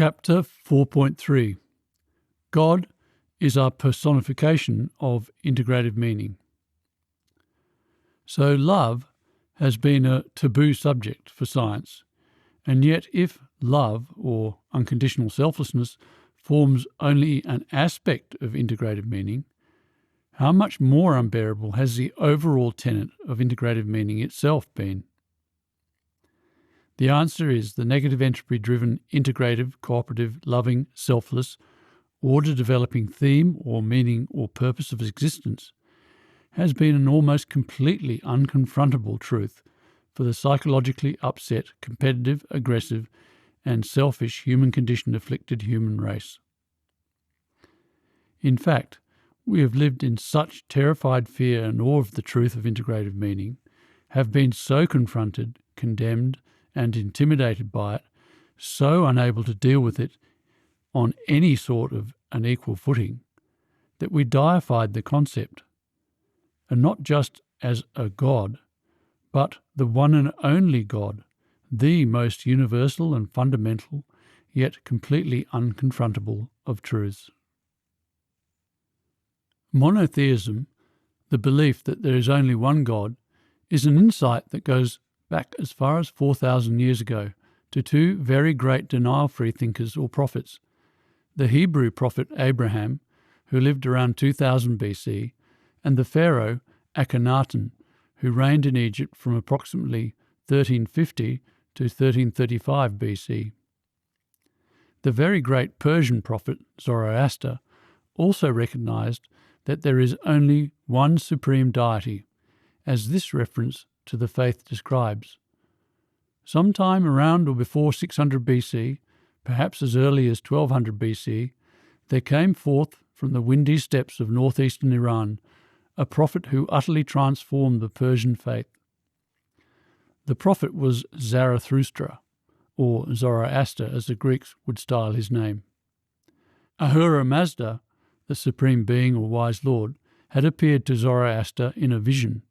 Chapter 4.3 God is our personification of integrative meaning. So love has been a taboo subject for science, and yet if love, or unconditional selflessness, forms only an aspect of integrative meaning, how much more unbearable has the overall tenet of integrative meaning itself been? The answer is the negative entropy-driven, integrative, cooperative, loving, selfless, order-developing theme or meaning or purpose of existence has been an almost completely unconfrontable truth for the psychologically upset, competitive, aggressive, and selfish human condition-afflicted human race. In fact, we have lived in such terrified fear and awe of the truth of integrative meaning, have been so confronted, condemned, and intimidated by it, so unable to deal with it on any sort of an equal footing, that we deified the concept, and not just as a God, but the one and only God, the most universal and fundamental, yet completely unconfrontable of truths. Monotheism, the belief that there is only one God, is an insight that goes back as far as 4,000 years ago to two very great denial-free thinkers or prophets, the Hebrew prophet Abraham, who lived around 2000 BC, and the pharaoh Akhenaten, who reigned in Egypt from approximately 1350 to 1335 BC. The very great Persian prophet Zoroaster also recognized that there is only one supreme deity, as this reference to the faith describes. Sometime around or before 600 BC, perhaps as early as 1200 BC, there came forth from the windy steppes of northeastern Iran a prophet who utterly transformed the Persian faith. The prophet was Zarathustra, or Zoroaster as the Greeks would style his name. Ahura Mazda, the supreme being or wise lord, had appeared to Zoroaster in a vision,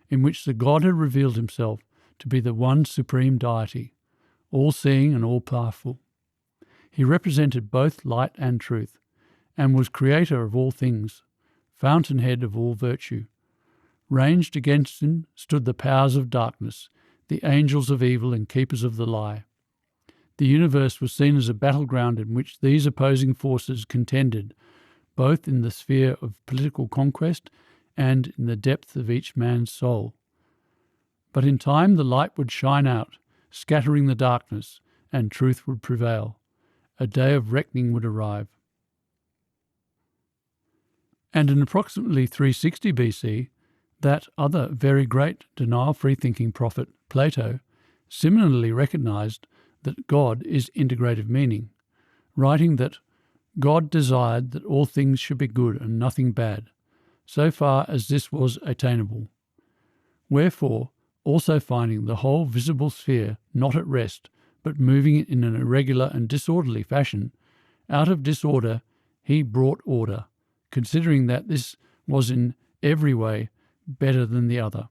in which the God had revealed himself to be the one supreme deity, all-seeing and all-powerful. He represented both light and truth, and was creator of all things, fountainhead of all virtue. Ranged against him stood the powers of darkness, the angels of evil and keepers of the lie. The universe was seen as a battleground in which these opposing forces contended, both in the sphere of political conquest and in the depth of each man's soul. But in time the light would shine out, scattering the darkness, and truth would prevail. A day of reckoning would arrive. And in approximately 360 BC, that other very great denial-free thinking prophet, Plato, similarly recognized that God is integrative meaning, writing that God desired that all things should be good and nothing bad, so far as this was attainable. Wherefore, also finding the whole visible sphere not at rest, but moving in an irregular and disorderly fashion, out of disorder he brought order, considering that this was in every way better than the other.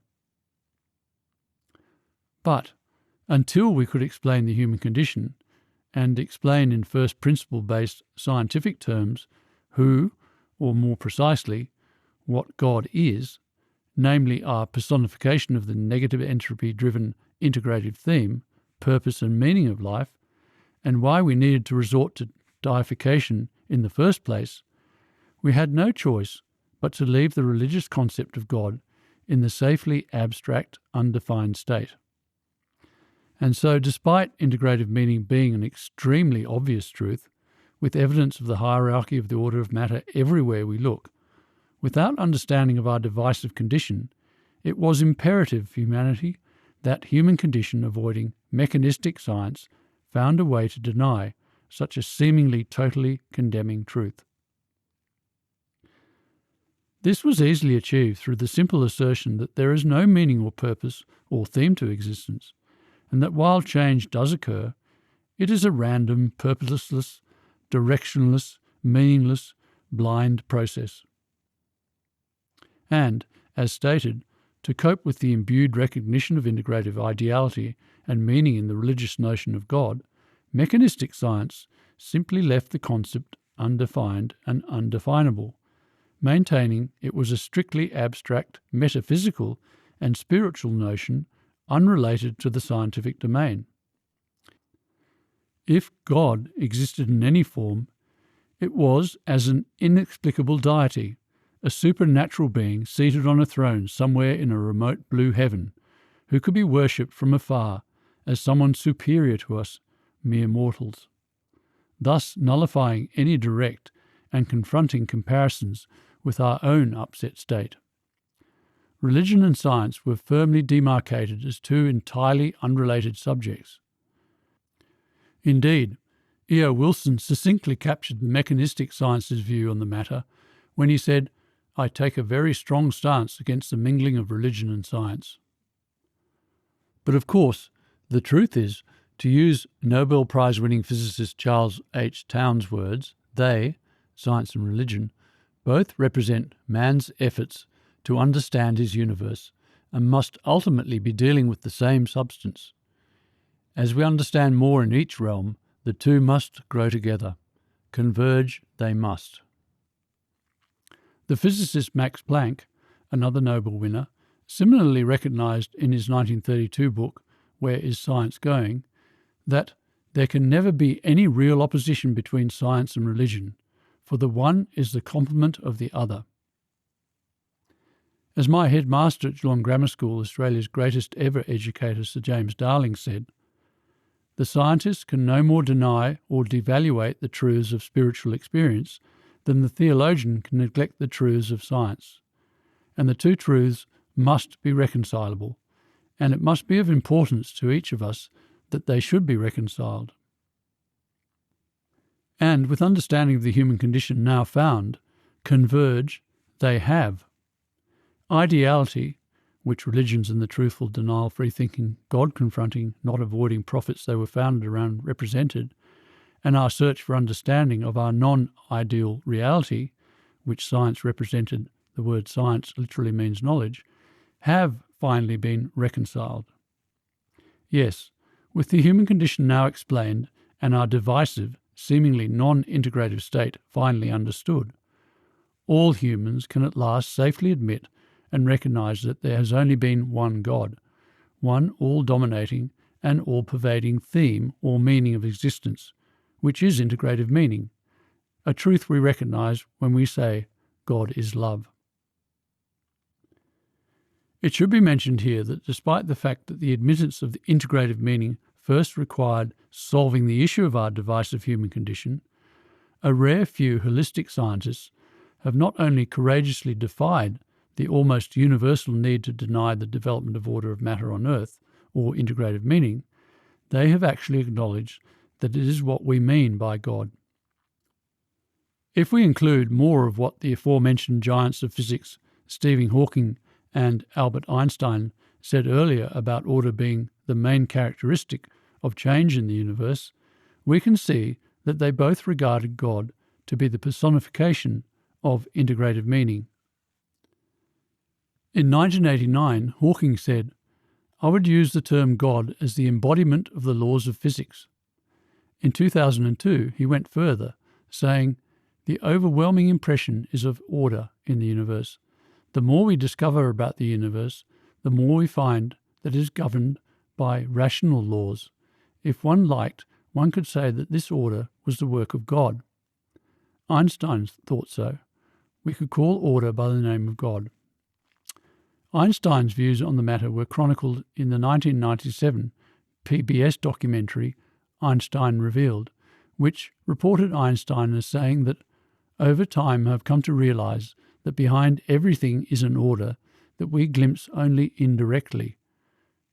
But until we could explain the human condition, and explain in first principle-based scientific terms who, or more precisely, what God is, namely our personification of the negative entropy-driven integrative theme, purpose and meaning of life, and why we needed to resort to deification in the first place, we had no choice but to leave the religious concept of God in the safely abstract, undefined state. And so, despite integrative meaning being an extremely obvious truth, with evidence of the hierarchy of the order of matter everywhere we look, without understanding of our divisive condition, it was imperative for humanity that human condition avoiding mechanistic science found a way to deny such a seemingly totally condemning truth. This was easily achieved through the simple assertion that there is no meaning or purpose or theme to existence, and that while change does occur, it is a random, purposeless, directionless, meaningless, blind process. And, as stated, to cope with the imbued recognition of integrative ideality and meaning in the religious notion of God, mechanistic science simply left the concept undefined and undefinable, maintaining it was a strictly abstract, metaphysical and spiritual notion unrelated to the scientific domain. If God existed in any form, it was as an inexplicable deity, a supernatural being seated on a throne somewhere in a remote blue heaven, who could be worshipped from afar as someone superior to us, mere mortals, thus nullifying any direct and confronting comparisons with our own upset state. Religion and science were firmly demarcated as two entirely unrelated subjects. Indeed, E.O. Wilson succinctly captured the mechanistic science's view on the matter when he said, "I take a very strong stance against the mingling of religion and science." But of course, the truth is, to use Nobel Prize-winning physicist Charles H. Townes' words, they, science and religion, both represent man's efforts to understand his universe and must ultimately be dealing with the same substance. As we understand more in each realm, the two must grow together. Converge they must. The physicist Max Planck, another Nobel winner, similarly recognised in his 1932 book, Where is Science Going?, that there can never be any real opposition between science and religion, for the one is the complement of the other. As my headmaster at Geelong Grammar School, Australia's greatest ever educator, Sir James Darling, said, "The scientist can no more deny or devaluate the truths of spiritual experience than the theologian can neglect the truths of science. And the two truths must be reconcilable, and it must be of importance to each of us that they should be reconciled." And with understanding of the human condition now found, converge they have. Ideality, which religions and the truthful, denial-free thinking, God-confronting, not avoiding prophets they were founded around represented, and our search for understanding of our non-ideal reality, which science represented, the word science literally means knowledge, have finally been reconciled. Yes, with the human condition now explained and our divisive, seemingly non-integrative state finally understood, all humans can at last safely admit and recognise that there has only been one God, one all-dominating and all-pervading theme or meaning of existence, which is integrative meaning, a truth we recognise when we say God is love. It should be mentioned here that despite the fact that the admittance of the integrative meaning first required solving the issue of our divisive human condition, a rare few holistic scientists have not only courageously defied the almost universal need to deny the development of order of matter on Earth, or integrative meaning, they have actually acknowledged that it is what we mean by God. If we include more of what the aforementioned giants of physics, Stephen Hawking and Albert Einstein, said earlier about order being the main characteristic of change in the universe, we can see that they both regarded God to be the personification of integrative meaning. In 1989, Hawking said, "I would use the term God as the embodiment of the laws of physics." In 2002, he went further, saying, "The overwhelming impression is of order in the universe. The more we discover about the universe, the more we find that it is governed by rational laws. If one liked, one could say that this order was the work of God. Einstein thought so. We could call order by the name of God." Einstein's views on the matter were chronicled in the 1997 PBS documentary Einstein Revealed, which reported Einstein as saying that over time I have come to realise that behind everything is an order that we glimpse only indirectly,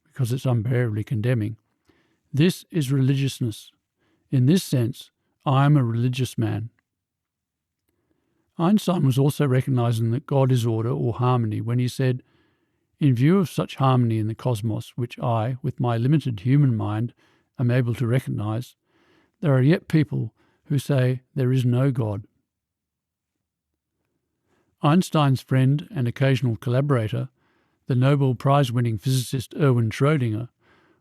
because it's unbearably condemning. This is religiousness. In this sense, I am a religious man. Einstein was also recognising that God is order or harmony when he said, "In view of such harmony in the cosmos, which I, with my limited human mind, am able to recognise, there are yet people who say there is no God." Einstein's friend and occasional collaborator, the Nobel Prize-winning physicist Erwin Schrödinger,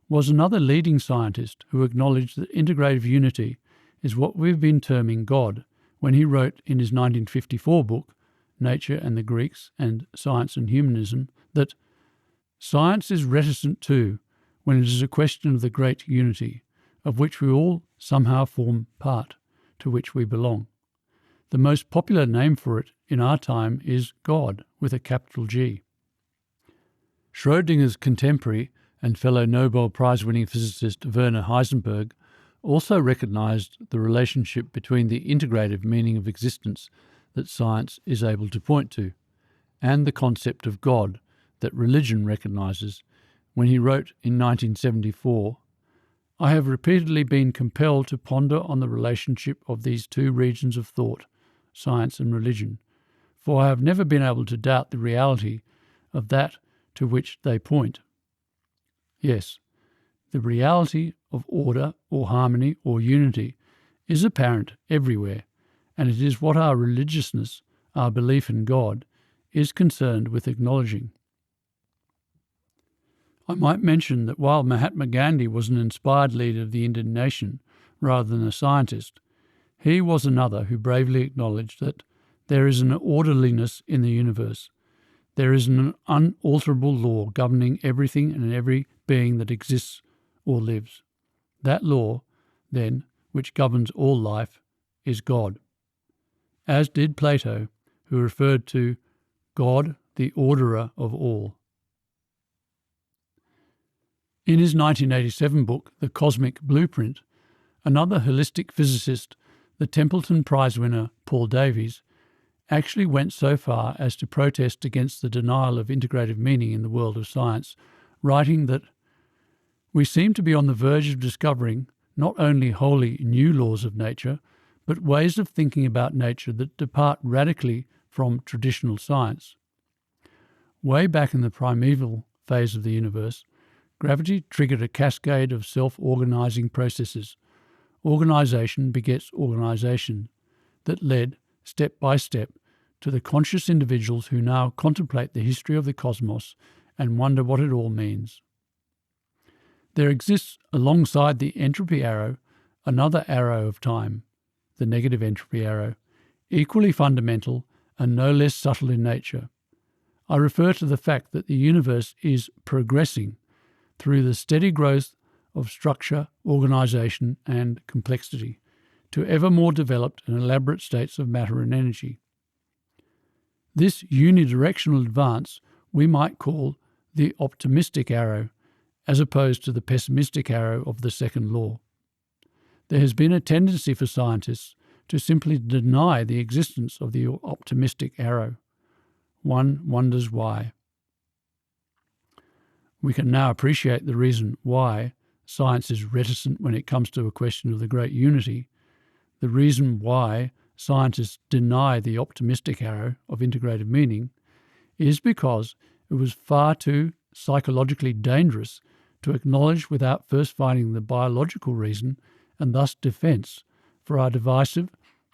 was another leading scientist who acknowledged that integrative unity is what we've been terming God when he wrote in his 1954 book, Nature and the Greeks and Science and Humanism, that science is reticent too when it is a question of the great unity, of which we all somehow form part, to which we belong. The most popular name for it in our time is God, with a capital G. Schrödinger's contemporary and fellow Nobel Prize-winning physicist Werner Heisenberg also recognised the relationship between the integrative meaning of existence that science is able to point to, and the concept of God that religion recognises, when he wrote in 1974, "I have repeatedly been compelled to ponder on the relationship of these two regions of thought, science and religion, for I have never been able to doubt the reality of that to which they point." Yes, the reality of order or harmony or unity is apparent everywhere, and it is what our religiousness, our belief in God, is concerned with acknowledging. I might mention that while Mahatma Gandhi was an inspired leader of the Indian nation rather than a scientist, he was another who bravely acknowledged that there is an orderliness in the universe. There is an unalterable law governing everything and every being that exists or lives. That law, then, which governs all life, is God. As did Plato, who referred to God, the orderer of all. In his 1987 book, The Cosmic Blueprint, another holistic physicist, the Templeton Prize winner Paul Davies, actually went so far as to protest against the denial of integrative meaning in the world of science, writing that we seem to be on the verge of discovering not only wholly new laws of nature, but ways of thinking about nature that depart radically from traditional science. Way back in the primeval phase of the universe, gravity triggered a cascade of self-organising processes. Organisation begets organisation that led, step by step, to the conscious individuals who now contemplate the history of the cosmos and wonder what it all means. There exists alongside the entropy arrow another arrow of time, the negative entropy arrow, equally fundamental and no less subtle in nature. I refer to the fact that the universe is progressing through the steady growth of structure, organisation and complexity to ever more developed and elaborate states of matter and energy. This unidirectional advance we might call the optimistic arrow, as opposed to the pessimistic arrow of the second law. There has been a tendency for scientists to simply deny the existence of the optimistic arrow. One wonders why. We can now appreciate the reason why science is reticent when it comes to a question of the great unity, the reason why scientists deny the optimistic arrow of integrative meaning is because it was far too psychologically dangerous to acknowledge without first finding the biological reason and thus defence for our divisive,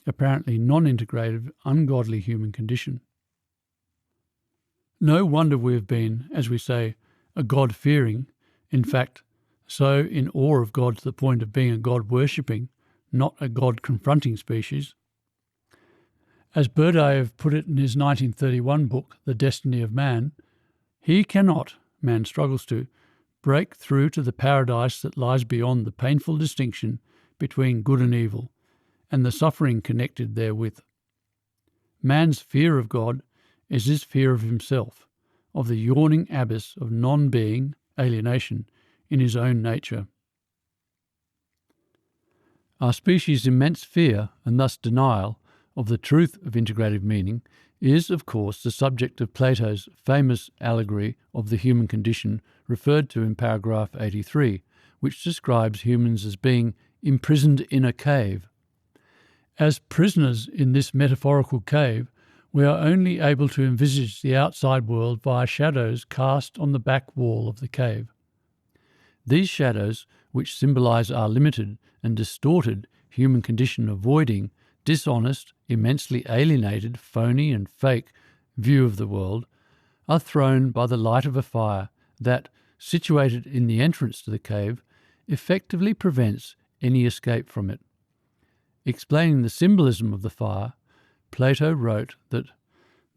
apparently non-integrative, ungodly human condition. No wonder we have been, as we say, a God-fearing, in fact, so in awe of God to the point of being a God-worshipping, not a God-confronting species. As Burdave put it in his 1931 book, The Destiny of Man, he cannot, man struggles to, break through to the paradise that lies beyond the painful distinction between good and evil, and the suffering connected therewith. Man's fear of God is his fear of himself, of the yawning abyss of non-being, alienation, in his own nature. Our species' immense fear, and thus denial, of the truth of integrative meaning is, of course, the subject of Plato's famous allegory of the human condition referred to in paragraph 83, which describes humans as being imprisoned in a cave. As prisoners in this metaphorical cave, we are only able to envisage the outside world via shadows cast on the back wall of the cave. These shadows, which symbolise our limited and distorted human condition avoiding dishonest, immensely alienated, phony and fake view of the world, are thrown by the light of a fire that, situated in the entrance to the cave, effectively prevents any escape from it. Explaining the symbolism of the fire, Plato wrote that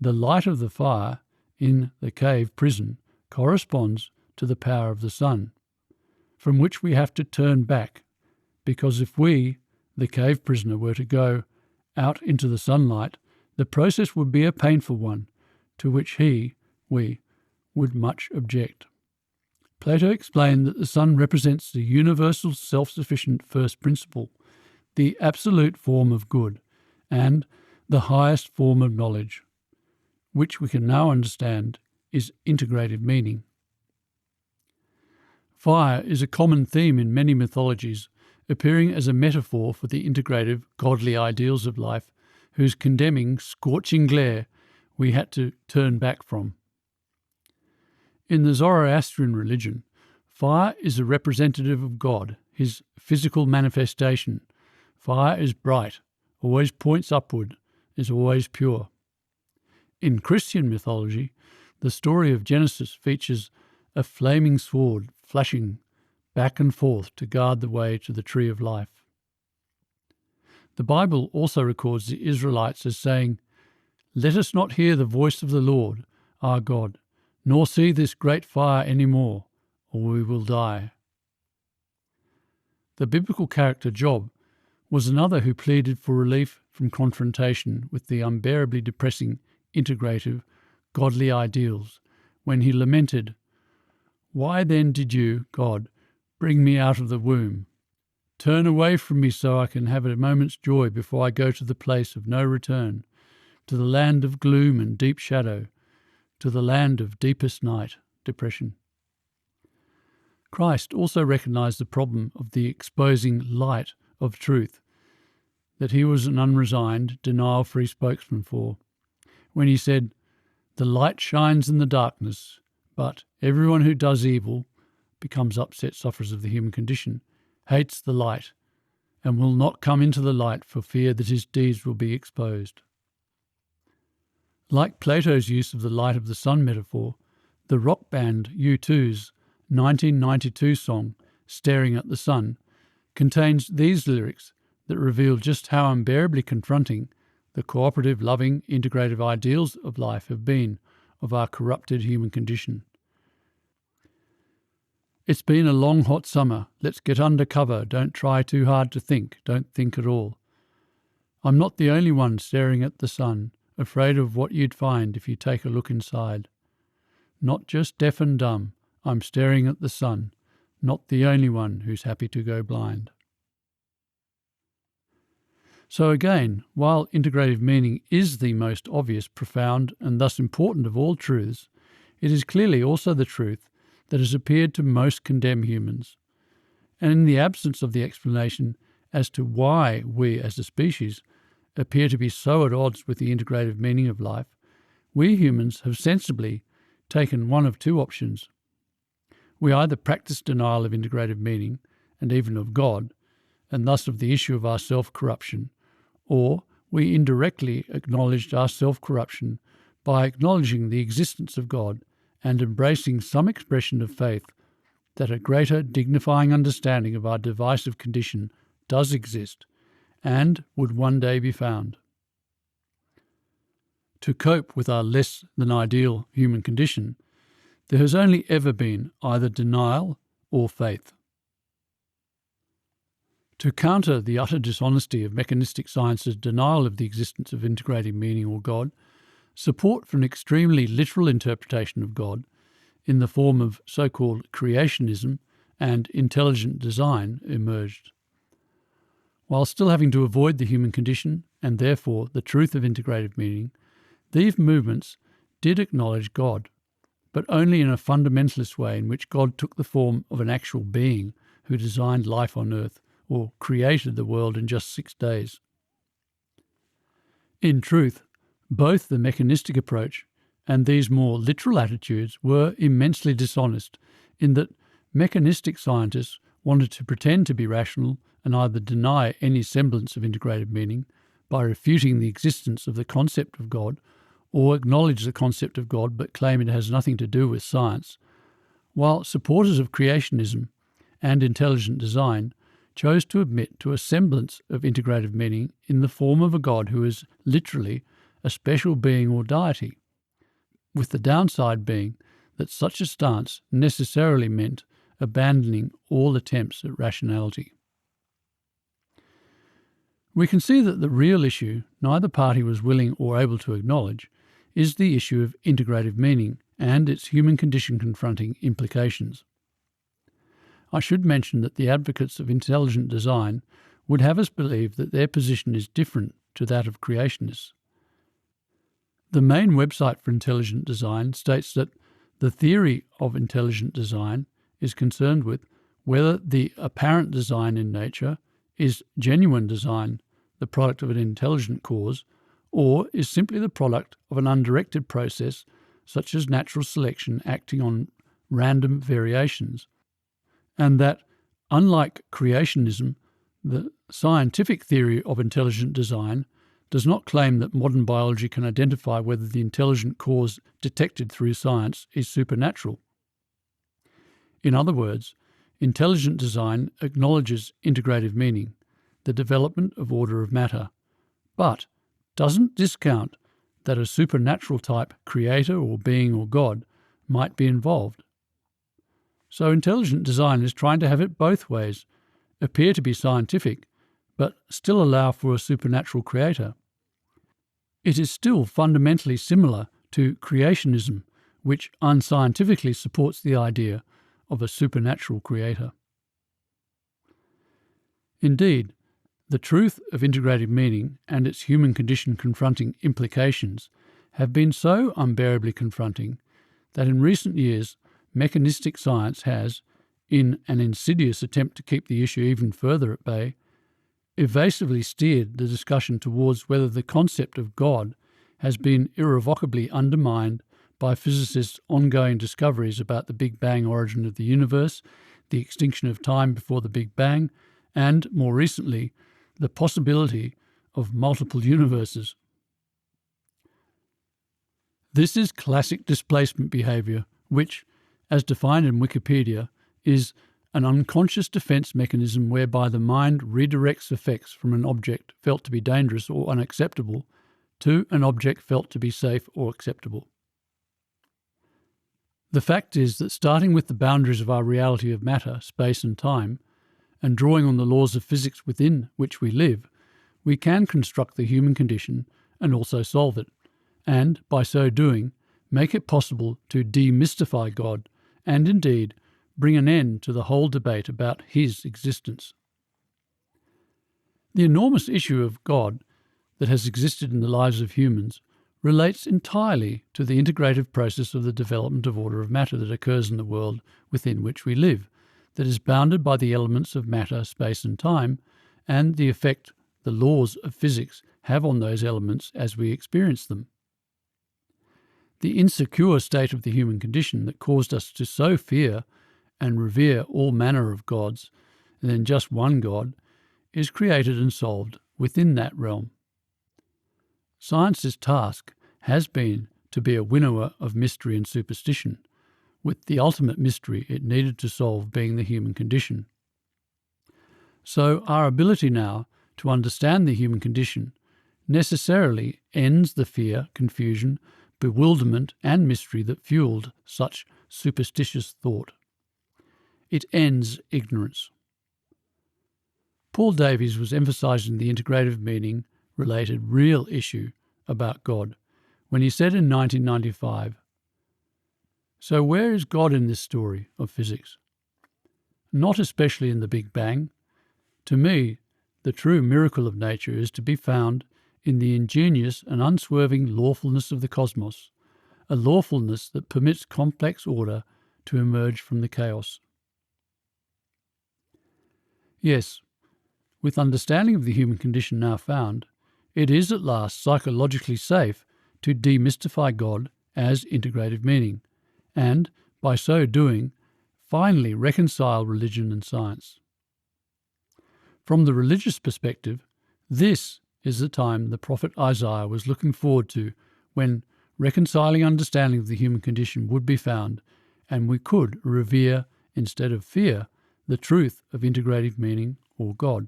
the light of the fire in the cave prison corresponds to the power of the sun, from which we have to turn back, because if we, the cave prisoner, were to go out into the sunlight, the process would be a painful one, to which we, would much object. Plato explained that the sun represents the universal self-sufficient first principle, the absolute form of good, and the highest form of knowledge, which we can now understand is integrative meaning. Fire is a common theme in many mythologies, appearing as a metaphor for the integrative, godly ideals of life, whose condemning, scorching glare we had to turn back from. In the Zoroastrian religion, fire is a representative of God, his physical manifestation. Fire is bright, always points upward, is always pure. In Christian mythology, the story of Genesis features a flaming sword flashing back and forth to guard the way to the tree of life. The Bible also records the Israelites as saying, "Let us not hear the voice of the Lord, our God, nor see this great fire any more, or we will die." The biblical character Job was another who pleaded for relief from confrontation with the unbearably depressing, integrative, godly ideals when he lamented, "Why then did you, God, bring me out of the womb? Turn away from me so I can have a moment's joy before I go to the place of no return, to the land of gloom and deep shadow, to the land of deepest night," depression. Christ also recognized the problem of the exposing light of truth that he was an unresigned, denial-free spokesman for, when he said, "The light shines in the darkness, but everyone who does evil, becomes upset, suffers of the human condition, hates the light, and will not come into the light for fear that his deeds will be exposed." Like Plato's use of the light of the sun metaphor, the rock band U2's 1992 song, "Staring at the Sun," contains these lyrics that reveal just how unbearably confronting the cooperative, loving, integrative ideals of life have been of our corrupted human condition. "It's been a long hot summer, let's get under cover, don't try too hard to think, don't think at all. I'm not the only one staring at the sun, afraid of what you'd find if you take a look inside. Not just deaf and dumb, I'm staring at the sun, not the only one who's happy to go blind." So again, while integrative meaning is the most obvious, profound, and thus important of all truths, it is clearly also the truth that has appeared to most condemn humans. And in the absence of the explanation as to why we as a species appear to be so at odds with the integrative meaning of life, we humans have sensibly taken one of two options. We either practice denial of integrative meaning, and even of God, and thus of the issue of our self-corruption, or we indirectly acknowledged our self-corruption by acknowledging the existence of God and embracing some expression of faith that a greater dignifying understanding of our divisive condition does exist and would one day be found. To cope with our less than ideal human condition, there has only ever been either denial or faith. To counter the utter dishonesty of mechanistic science's denial of the existence of integrating meaning or God, support for an extremely literal interpretation of God in the form of so-called creationism and intelligent design emerged. While still having to avoid the human condition and therefore the truth of integrative meaning, these movements did acknowledge God, but only in a fundamentalist way in which God took the form of an actual being who designed life on earth or created the world in just 6 days. In truth, both the mechanistic approach and these more literal attitudes were immensely dishonest in that mechanistic scientists wanted to pretend to be rational and either deny any semblance of integrative meaning by refuting the existence of the concept of God or acknowledge the concept of God but claim it has nothing to do with science, while supporters of creationism and intelligent design chose to admit to a semblance of integrative meaning in the form of a God who is literally a special being or deity, with the downside being that such a stance necessarily meant abandoning all attempts at rationality. We can see that the real issue neither party was willing or able to acknowledge is the issue of integrative meaning and its human condition confronting implications. I should mention that the advocates of intelligent design would have us believe that their position is different to that of creationists. The main website for intelligent design states that the theory of intelligent design is concerned with whether the apparent design in nature is genuine design, the product of an intelligent cause, or is simply the product of an undirected process such as natural selection acting on random variations, and that, unlike creationism, the scientific theory of intelligent design does not claim that modern biology can identify whether the intelligent cause detected through science is supernatural. In other words, intelligent design acknowledges integrative meaning, the development of order of matter, but doesn't discount that a supernatural type creator or being or God might be involved. So intelligent design is trying to have it both ways, appear to be scientific, but still allow for a supernatural creator. It is still fundamentally similar to creationism, which unscientifically supports the idea of a supernatural creator. Indeed, the truth of integrative meaning and its human condition confronting implications have been so unbearably confronting that in recent years mechanistic science has, in an insidious attempt to keep the issue even further at bay, evasively steered the discussion towards whether the concept of God has been irrevocably undermined by physicists' ongoing discoveries about the Big Bang origin of the universe, the extinction of time before the Big Bang, and, more recently, the possibility of multiple universes. This is classic displacement behaviour, which, as defined in Wikipedia, is an unconscious defence mechanism whereby the mind redirects effects from an object felt to be dangerous or unacceptable to an object felt to be safe or acceptable. The fact is that starting with the boundaries of our reality of matter, space and time, and drawing on the laws of physics within which we live, we can construct the human condition and also solve it, and, by so doing, make it possible to demystify God and, indeed, bring an end to the whole debate about his existence. The enormous issue of God that has existed in the lives of humans relates entirely to the integrative process of the development of order of matter that occurs in the world within which we live, that is bounded by the elements of matter, space and time, and the effect the laws of physics have on those elements as we experience them. The insecure state of the human condition that caused us to so fear and revere all manner of gods, and then just one God, is created and solved within that realm. Science's task has been to be a winnower of mystery and superstition, with the ultimate mystery it needed to solve being the human condition. So our ability now to understand the human condition necessarily ends the fear, confusion, bewilderment and mystery that fueled such superstitious thought. It ends ignorance. Paul Davies was emphasising the integrative meaning related real issue about God when he said in 1995, "So where is God in this story of physics? Not especially in the Big Bang. To me, the true miracle of nature is to be found in the ingenious and unswerving lawfulness of the cosmos, a lawfulness that permits complex order to emerge from the chaos." Yes, with understanding of the human condition now found, it is at last psychologically safe to demystify God as integrative meaning, and, by so doing, finally reconcile religion and science. From the religious perspective, this is the time the prophet Isaiah was looking forward to, when reconciling understanding of the human condition would be found, and we could revere, instead of fear, the truth of integrative meaning or God.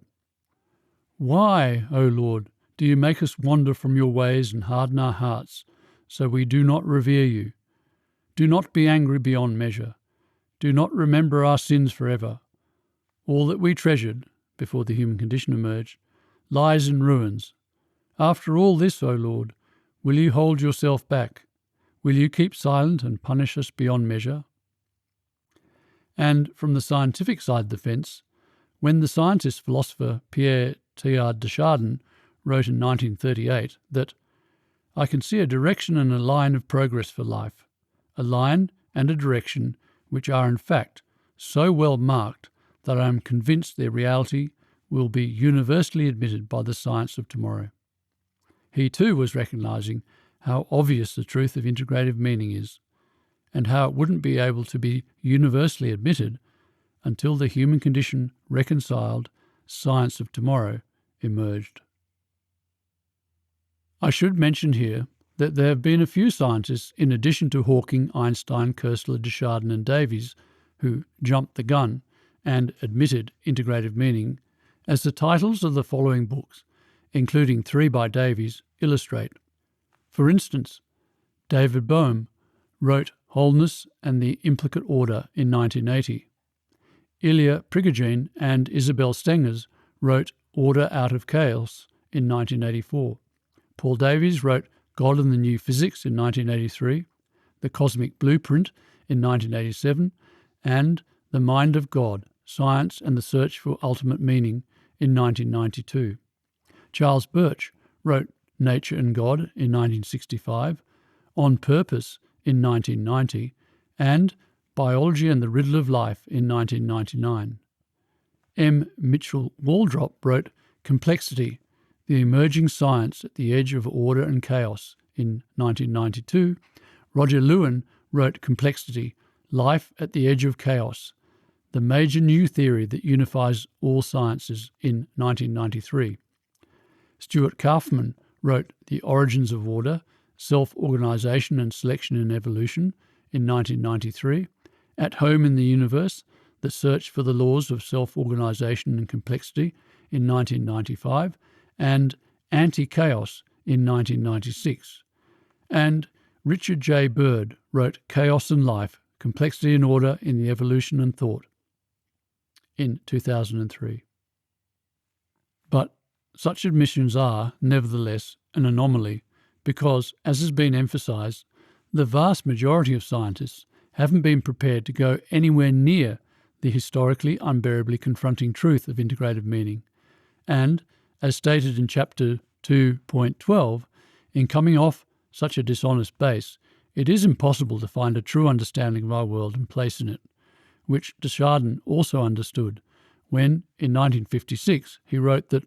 Why, O Lord, do you make us wander from your ways and harden our hearts, so we do not revere you? Do not be angry beyond measure. Do not remember our sins forever. All that we treasured, before the human condition emerged, lies in ruins. After all this, O Lord, will you hold yourself back? Will you keep silent and punish us beyond measure? And from the scientific side of the fence, when the scientist-philosopher Pierre Teilhard de Chardin wrote in 1938 that I can see a direction and a line of progress for life, a line and a direction which are in fact so well marked that I am convinced their reality will be universally admitted by the science of tomorrow. He too was recognising how obvious the truth of integrative meaning is, and how it wouldn't be able to be universally admitted until the human condition reconciled science of tomorrow emerged. I should mention here that there have been a few scientists, in addition to Hawking, Einstein, Koestler, de Chardin and Davies, who jumped the gun and admitted integrative meaning, as the titles of the following books, including 3 by Davies, illustrate. For instance, David Bohm wrote Wholeness and the Implicate Order in 1980. Ilya Prigogine and Isabel Stengers wrote Order Out of Chaos in 1984. Paul Davies wrote God and the New Physics in 1983, The Cosmic Blueprint in 1987, and The Mind of God, Science and the Search for Ultimate Meaning in 1992. Charles Birch wrote Nature and God in 1965, On Purpose in 1990, and Biology and the Riddle of Life in 1999. M. Mitchell Waldrop wrote Complexity, The Emerging Science at the Edge of Order and Chaos in 1992. Roger Lewin wrote Complexity, Life at the Edge of Chaos, The Major New Theory that Unifies All Sciences in 1993. Stuart Kaufman wrote The Origins of Order, Self-Organization and Selection in Evolution in 1993. At Home in the Universe, The Search for the Laws of Self-Organization and Complexity in 1995, and Anti-Chaos in 1996. And Richard J. Byrd wrote Chaos and Life, Complexity and Order in the Evolution and Thought in 2003. But such admissions are, nevertheless, an anomaly because, as has been emphasised, the vast majority of scientists haven't been prepared to go anywhere near the historically unbearably confronting truth of integrative meaning. And, as stated in Chapter 2.12, in coming off such a dishonest base, it is impossible to find a true understanding of our world and place in it, which de Chardin also understood when, in 1956, he wrote that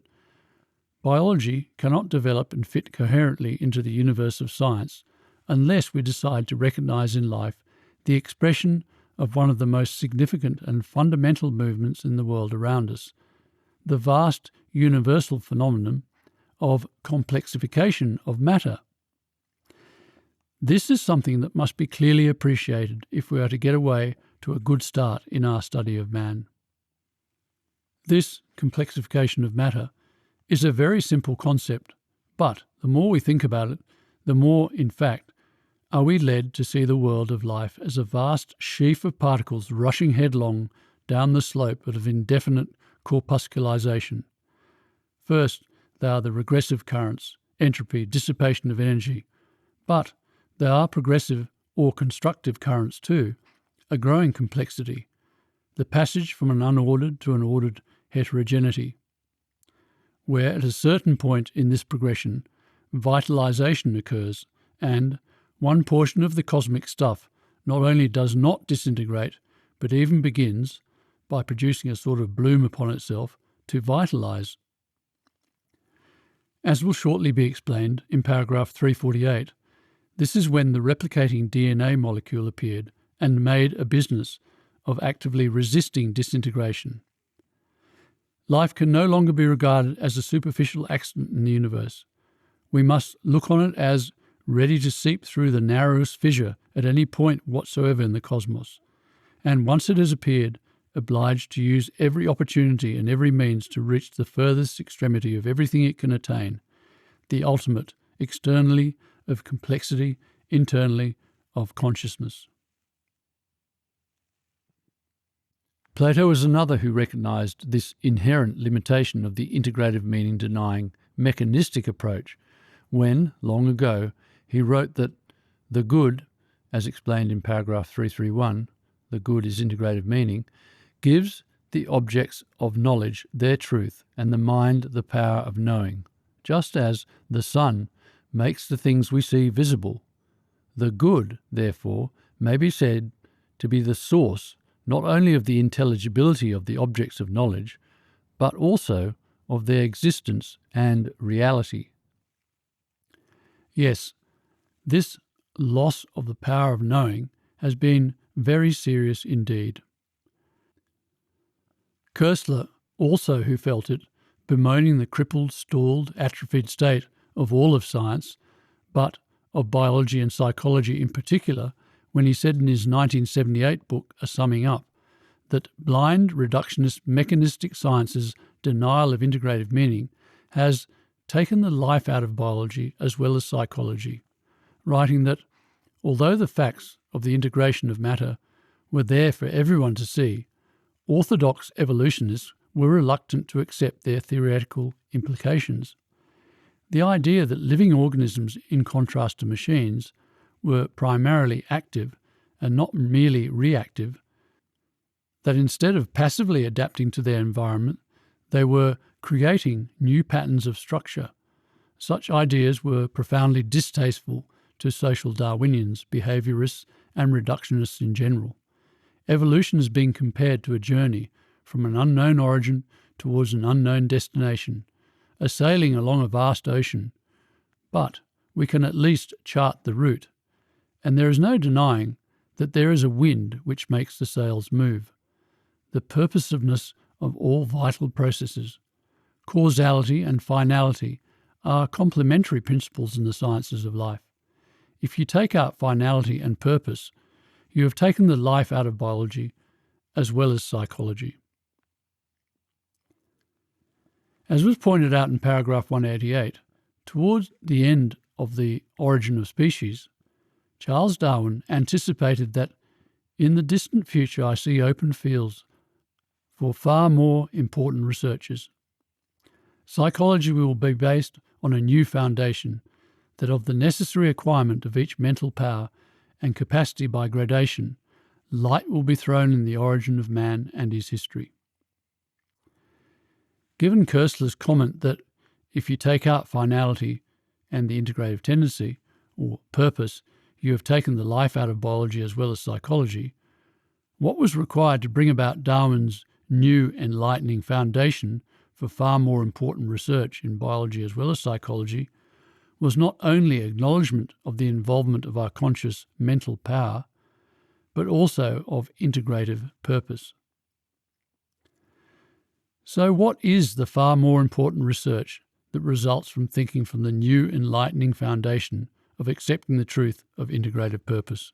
biology cannot develop and fit coherently into the universe of science unless we decide to recognise in life the expression of one of the most significant and fundamental movements in the world around us, the vast universal phenomenon of complexification of matter. This is something that must be clearly appreciated if we are to get away to a good start in our study of man. This complexification of matter is a very simple concept, but the more we think about it, the more, in fact, are we led to see the world of life as a vast sheaf of particles rushing headlong down the slope of indefinite corpusculization. First, they are the regressive currents, entropy, dissipation of energy, but they are progressive or constructive currents too, a growing complexity, the passage from an unordered to an ordered heterogeneity, where at a certain point in this progression, vitalization occurs, and one portion of the cosmic stuff not only does not disintegrate, but even begins, by producing a sort of bloom upon itself, to vitalize. As will shortly be explained in paragraph 348, this is when the replicating DNA molecule appeared and made a business of actively resisting disintegration. Life can no longer be regarded as a superficial accident in the universe. We must look on it as ready to seep through the narrowest fissure at any point whatsoever in the cosmos. And once it has appeared, obliged to use every opportunity and every means to reach the furthest extremity of everything it can attain, the ultimate, externally, of complexity, internally, of consciousness. Plato was another who recognized this inherent limitation of the integrative meaning-denying mechanistic approach when, long ago, he wrote that the good, as explained in paragraph 331, the good is integrative meaning, gives the objects of knowledge their truth and the mind the power of knowing, just as the sun makes the things we see visible. The good, therefore, may be said to be the source not only of the intelligibility of the objects of knowledge, but also of their existence and reality. Yes, this loss of the power of knowing has been very serious indeed. Koestler, also who felt it, bemoaning the crippled, stalled, atrophied state of all of science, but of biology and psychology in particular, when he said in his 1978 book, A Summing Up, that blind, reductionist, mechanistic science's denial of integrative meaning has taken the life out of biology as well as psychology, writing that, although the facts of the integration of matter were there for everyone to see, orthodox evolutionists were reluctant to accept their theoretical implications. The idea that living organisms, in contrast to machines, were primarily active and not merely reactive, that instead of passively adapting to their environment, they were creating new patterns of structure. Such ideas were profoundly distasteful to social Darwinians, behaviourists, and reductionists in general. Evolution is being compared to a journey from an unknown origin towards an unknown destination, a sailing along a vast ocean. But we can at least chart the route, and there is no denying that there is a wind which makes the sails move. The purposiveness of all vital processes, causality and finality, are complementary principles in the sciences of life. If you take out finality and purpose, you have taken the life out of biology as well as psychology. As was pointed out in paragraph 188, towards the end of The Origin of Species, Charles Darwin anticipated that in the distant future I see open fields for far more important researches. Psychology will be based on a new foundation, that of the necessary acquirement of each mental power and capacity by gradation, light will be thrown in the origin of man and his history. Given Koestler's comment that if you take out finality and the integrative tendency, or purpose, you have taken the life out of biology as well as psychology, what was required to bring about Darwin's new enlightening foundation for far more important research in biology as well as psychology was not only acknowledgement of the involvement of our conscious mental power, but also of integrative purpose. So what is the far more important research that results from thinking from the new enlightening foundation of accepting the truth of integrative purpose?